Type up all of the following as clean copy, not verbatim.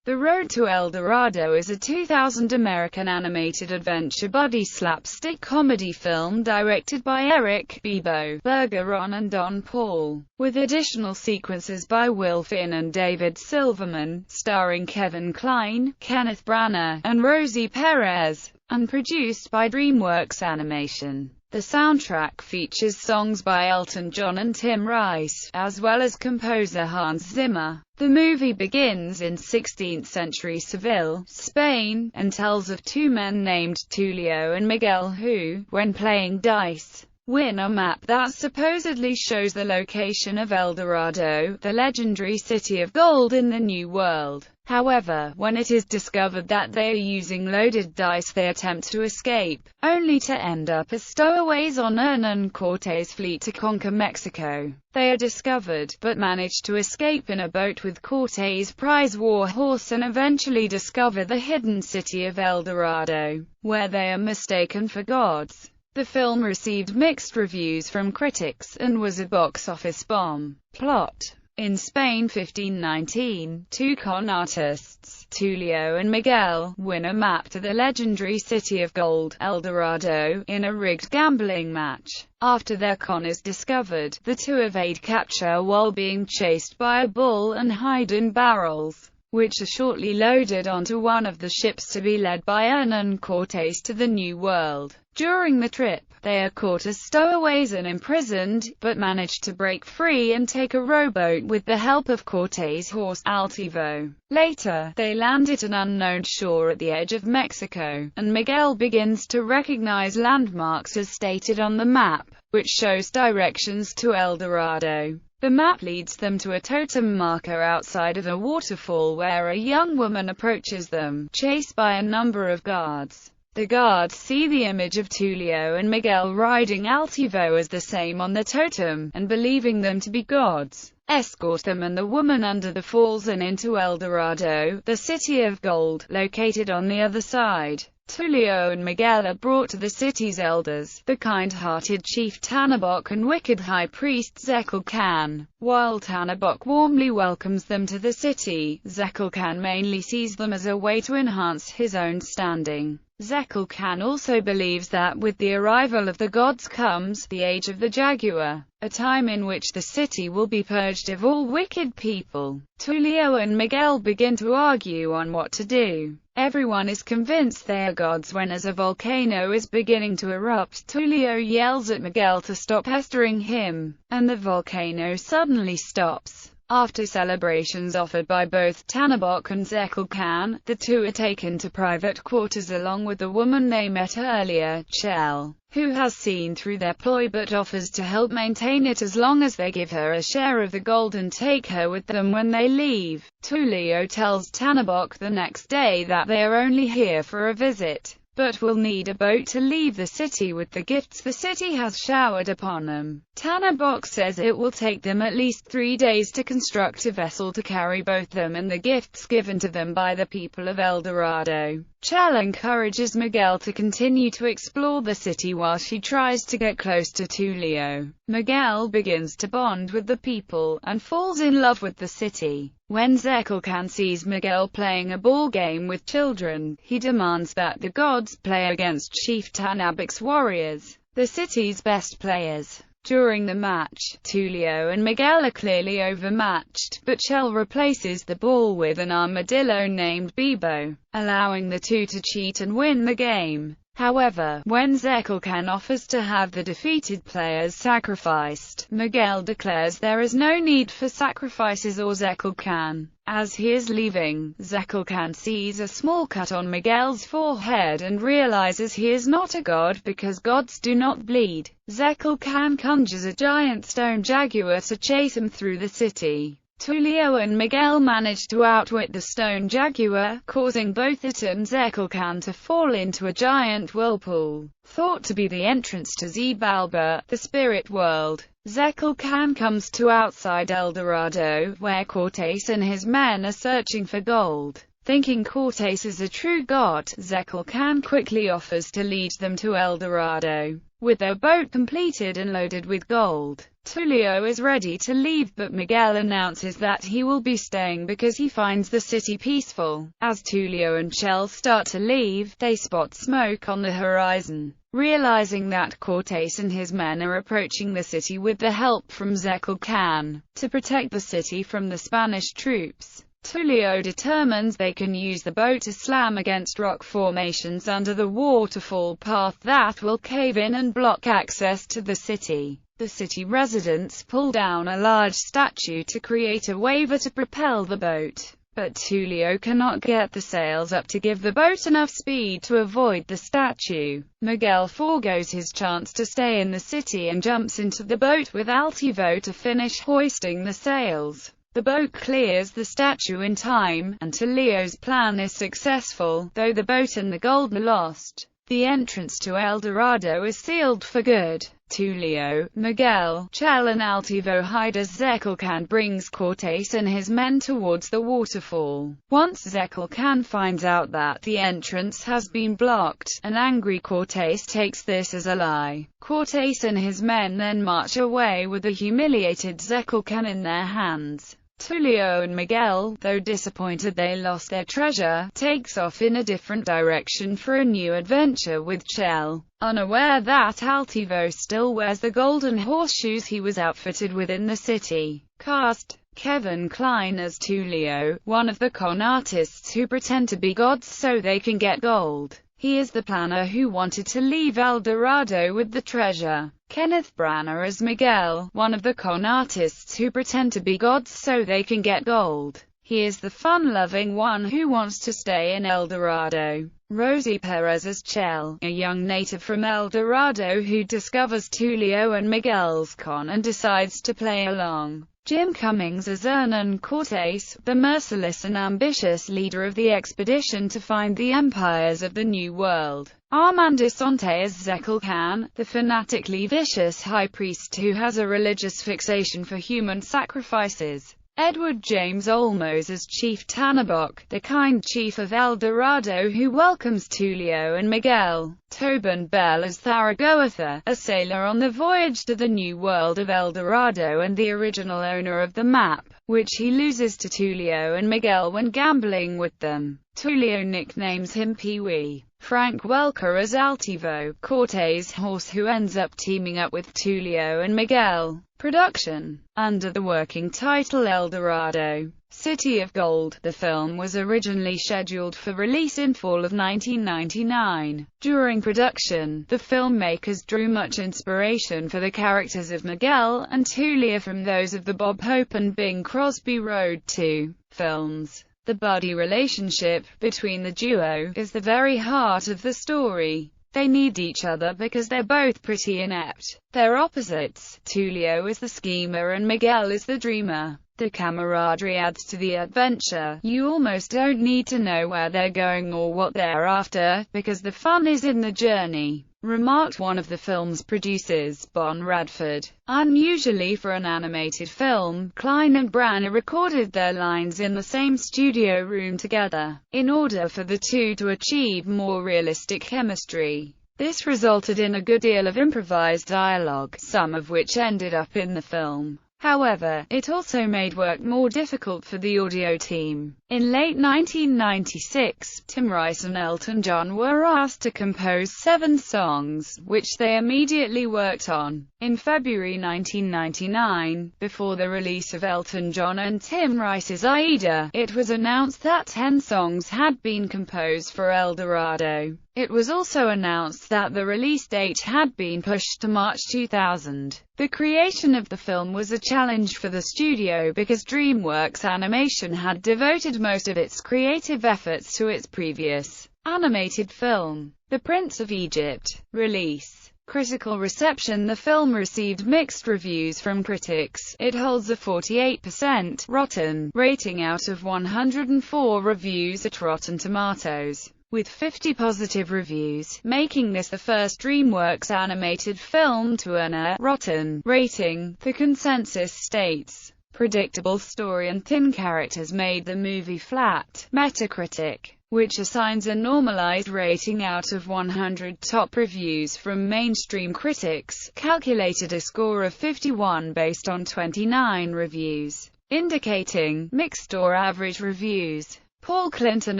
The Road to El Dorado is a 2000 American animated adventure buddy slapstick comedy film directed by Eric Bebo Bergeron and Don Paul, with additional sequences by Will Finn and David Silverman, starring Kevin Kline, Kenneth Branagh, and Rosie Perez, and produced by DreamWorks Animation. The soundtrack features songs by Elton John and Tim Rice, as well as composer Hans Zimmer. The movie begins in 16th-century Seville, Spain, and tells of two men named Tulio and Miguel who, when playing dice, win a map that supposedly shows the location of El Dorado, the legendary city of gold in the New World. However, when it is discovered that they are using loaded dice, they attempt to escape, only to end up as stowaways on Hernán Cortés' fleet to conquer Mexico. They are discovered, but manage to escape in a boat with Cortés' prize war horse and eventually discover the hidden city of El Dorado, where they are mistaken for gods. The film received mixed reviews from critics, and was a box office bomb. Plot: in Spain 1519, two con artists, Tulio and Miguel, win a map to the legendary city of gold, El Dorado, in a rigged gambling match. After their con is discovered, the two evade capture while being chased by a bull and hide in barrels, which are shortly loaded onto one of the ships to be led by Hernán Cortés to the New World. During the trip, they are caught as stowaways and imprisoned, but manage to break free and take a rowboat with the help of Cortés' horse, Altivo. Later, they land at an unknown shore at the edge of Mexico, and Miguel begins to recognize landmarks as stated on the map, which shows directions to El Dorado. The map leads them to a totem marker outside of a waterfall where a young woman approaches them, chased by a number of guards. The guards see the image of Tulio and Miguel riding Altivo as the same on the totem, and believing them to be gods, escort them and the woman under the falls and into El Dorado, the city of gold, located on the other side. Tulio and Miguel are brought to the city's elders, the kind-hearted chief Tannabok and wicked high priest Zekel Khan. While Tannabok warmly welcomes them to the city, Zekel Khan mainly sees them as a way to enhance his own standing. Zekel Khan also believes that with the arrival of the gods comes the Age of the Jaguar, a time in which the city will be purged of all wicked people. Tulio and Miguel begin to argue on what to do. Everyone is convinced they are gods when, as a volcano is beginning to erupt, Tulio yells at Miguel to stop pestering him, and the volcano suddenly stops. After celebrations offered by both Tannabok and Zekel Khan, the two are taken to private quarters along with the woman they met earlier, Chell, who has seen through their ploy but offers to help maintain it as long as they give her a share of the gold and take her with them when they leave. Tulio tells Tannabok the next day that they are only here for a visit, but will need a boat to leave the city with the gifts the city has showered upon them. Tannabok says it will take them at least 3 days to construct a vessel to carry both them and the gifts given to them by the people of El Dorado. Chell encourages Miguel to continue to explore the city while she tries to get close to Tulio. Miguel begins to bond with the people, and falls in love with the city. When Zekel Khan sees Miguel playing a ball game with children, he demands that the gods play against Chief Tannabok's warriors, the city's best players. During the match, Tulio and Miguel are clearly overmatched, but Chell replaces the ball with an armadillo named Bebo, allowing the two to cheat and win the game. However, when Zekel Khan offers to have the defeated players sacrificed, Miguel declares there is no need for sacrifices or Zekel Khan. As he is leaving, Zekel Khan sees a small cut on Miguel's forehead and realizes he is not a god because gods do not bleed. Zekel Khan conjures a giant stone jaguar to chase him through the city. Tulio and Miguel manage to outwit the stone jaguar, causing both it and Zekel Khan to fall into a giant whirlpool, thought to be the entrance to Xibalba, the spirit world. Zekel Khan comes to outside El Dorado, where Cortés and his men are searching for gold. Thinking Cortés is a true god, Jekyll Khan quickly offers to lead them to El Dorado. With their boat completed and loaded with gold, Tulio is ready to leave, but Miguel announces that he will be staying because he finds the city peaceful. As Tulio and Chell start to leave, they spot smoke on the horizon. Realizing that Cortés and his men are approaching the city with the help from Jekyll Khan to protect the city from the Spanish troops, Tulio determines they can use the boat to slam against rock formations under the waterfall path that will cave in and block access to the city. The city residents pull down a large statue to create a waiver to propel the boat, but Tulio cannot get the sails up to give the boat enough speed to avoid the statue. Miguel forgoes his chance to stay in the city and jumps into the boat with Altivo to finish hoisting the sails. The boat clears the statue in time, and Tulio's plan is successful, though the boat and the gold are lost. The entrance to El Dorado is sealed for good. Tulio, Miguel, Chell and Altivo hide as Jekyll Khan brings Cortés and his men towards the waterfall. Once Jekyll Khan finds out that the entrance has been blocked, an angry Cortés takes this as a lie. Cortés and his men then march away with the humiliated Jekyll Khan in their hands. Tulio and Miguel, though disappointed they lost their treasure, takes off in a different direction for a new adventure with Chell, unaware that Altivo still wears the golden horseshoes he was outfitted with in the city. Cast: Kevin Kline as Tulio, one of the con artists who pretend to be gods so they can get gold. He is the planner who wanted to leave El Dorado with the treasure. Kenneth Branagh as Miguel, one of the con artists who pretend to be gods so they can get gold. He is the fun-loving one who wants to stay in El Dorado. Rosie Perez as Chell, a young native from El Dorado who discovers Tulio and Miguel's con and decides to play along. Jim Cummings as Hernan Cortés, the merciless and ambitious leader of the expedition to find the empires of the New World. Armand Assante as Jekyll Khan, the fanatically vicious high priest who has a religious fixation for human sacrifices. Edward James Olmos as Chief Tannenbach, the kind chief of El Dorado who welcomes Tulio and Miguel. Tobin Bell as Zaragoza, a sailor on the voyage to the new world of El Dorado and the original owner of the map, which he loses to Tulio and Miguel when gambling with them. Tulio nicknames him Pee-wee. Frank Welker as Altivo, Cortés' horse who ends up teaming up with Tulio and Miguel. Production under the working title El Dorado, City of Gold. The film was originally scheduled for release in fall of 1999. During production, the filmmakers drew much inspiration for the characters of Miguel and Tulio from those of the Bob Hope and Bing Crosby Road 2 films. The buddy relationship between the duo is the very heart of the story. They need each other because they're both pretty inept. They're opposites. Tulio is the schemer and Miguel is the dreamer. The camaraderie adds to the adventure. You almost don't need to know where they're going or what they're after, because the fun is in the journey, remarked one of the film's producers, Bon Radford. Unusually for an animated film, Kline and Branagh recorded their lines in the same studio room together, in order for the two to achieve more realistic chemistry. This resulted in a good deal of improvised dialogue, some of which ended up in the film. However, it also made work more difficult for the audio team. In late 1996, Tim Rice and Elton John were asked to compose 7 songs, which they immediately worked on. In February 1999, before the release of Elton John and Tim Rice's Aida, it was announced that 10 songs had been composed for El Dorado. It was also announced that the release date had been pushed to March 2000. The creation of the film was a challenge for the studio because DreamWorks Animation had devoted most of its creative efforts to its previous animated film, The Prince of Egypt. Release. Critical reception. The film received mixed reviews from critics. It holds a 48% Rotten rating out of 104 reviews at Rotten Tomatoes, with 50 positive reviews, making this the first DreamWorks animated film to earn a Rotten rating. The consensus states predictable story and thin characters made the movie flat. Metacritic, which assigns a normalized rating out of 100 top reviews from mainstream critics, calculated a score of 51 based on 29 reviews, indicating mixed or average reviews. Paul Clinton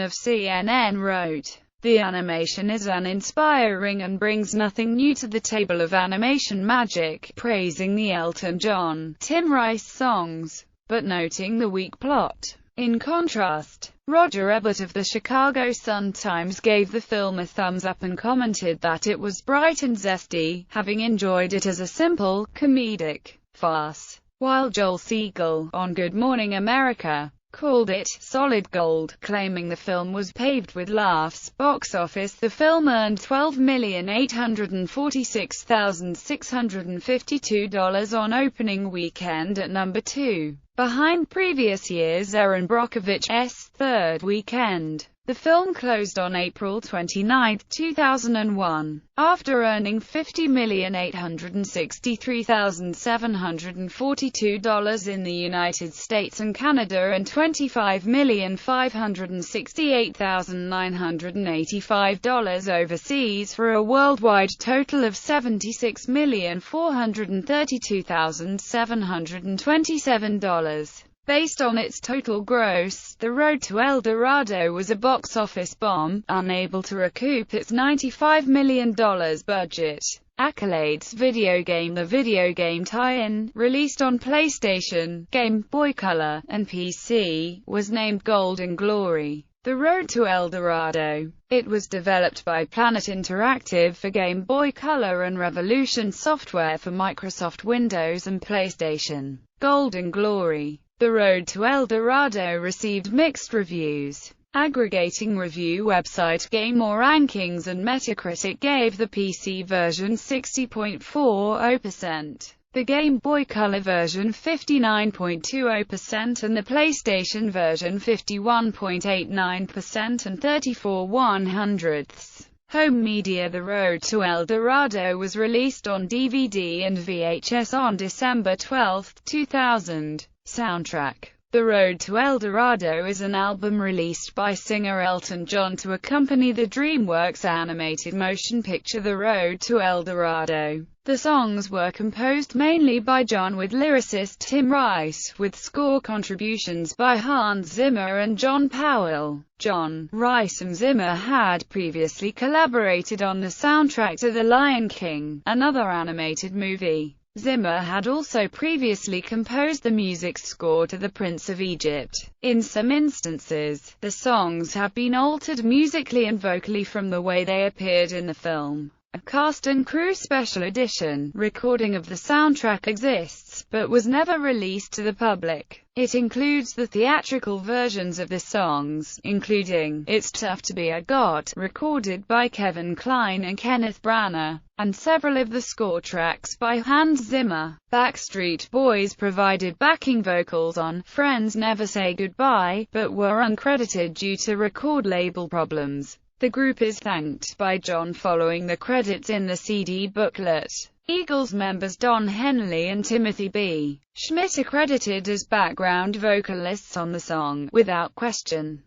of CNN wrote, "The animation is uninspiring and brings nothing new to the table of animation magic," praising the Elton John, Tim Rice songs, but noting the weak plot. In contrast, Roger Ebert of the Chicago Sun-Times gave the film a thumbs up and commented that it was bright and zesty, having enjoyed it as a simple, comedic farce, while Joel Siegel, on Good Morning America, called it solid gold, claiming the film was paved with laughs. Box office: the film earned $12,846,652 on opening weekend at number 2, behind previous year's Erin Brockovich's third weekend. The film closed on April 29, 2001, after earning $50,863,742 in the United States and Canada and $25,568,985 overseas, for a worldwide total of $76,432,727. Based on its total gross, The Road to El Dorado was a box office bomb, unable to recoup its $95 million budget. Accolades: video game: the video game tie-in, released on PlayStation, Game Boy Color, and PC, was named Golden Glory. The Road to El Dorado. It was developed by Planet Interactive for Game Boy Color and Revolution Software for Microsoft Windows and PlayStation. Golden Glory. The Road to El Dorado received mixed reviews. Aggregating review website GameRankings and Metacritic gave the PC version 60.40%, the Game Boy Color version 59.20%, and the PlayStation version 51.89% and 34/100ths. Home media: The Road to El Dorado was released on DVD and VHS on December 12, 2000. Soundtrack: The Road to El Dorado is an album released by singer Elton John to accompany the DreamWorks animated motion picture The Road to El Dorado. The songs were composed mainly by John with lyricist Tim Rice, with score contributions by Hans Zimmer and John Powell. John, Rice and Zimmer had previously collaborated on the soundtrack to The Lion King, another animated movie. Zimmer had also previously composed the music score to The Prince of Egypt. In some instances, the songs have been altered musically and vocally from the way they appeared in the film. A cast and crew special edition recording of the soundtrack exists, but was never released to the public. It includes the theatrical versions of the songs, including It's Tough to Be a God, recorded by Kevin Kline and Kenneth Branagh, and several of the score tracks by Hans Zimmer. Backstreet Boys provided backing vocals on Friends Never Say Goodbye, but were uncredited due to record label problems. The group is thanked by John following the credits in the CD booklet. Eagles members Don Henley and Timothy B. Schmidt are credited as background vocalists on the song, Without Question.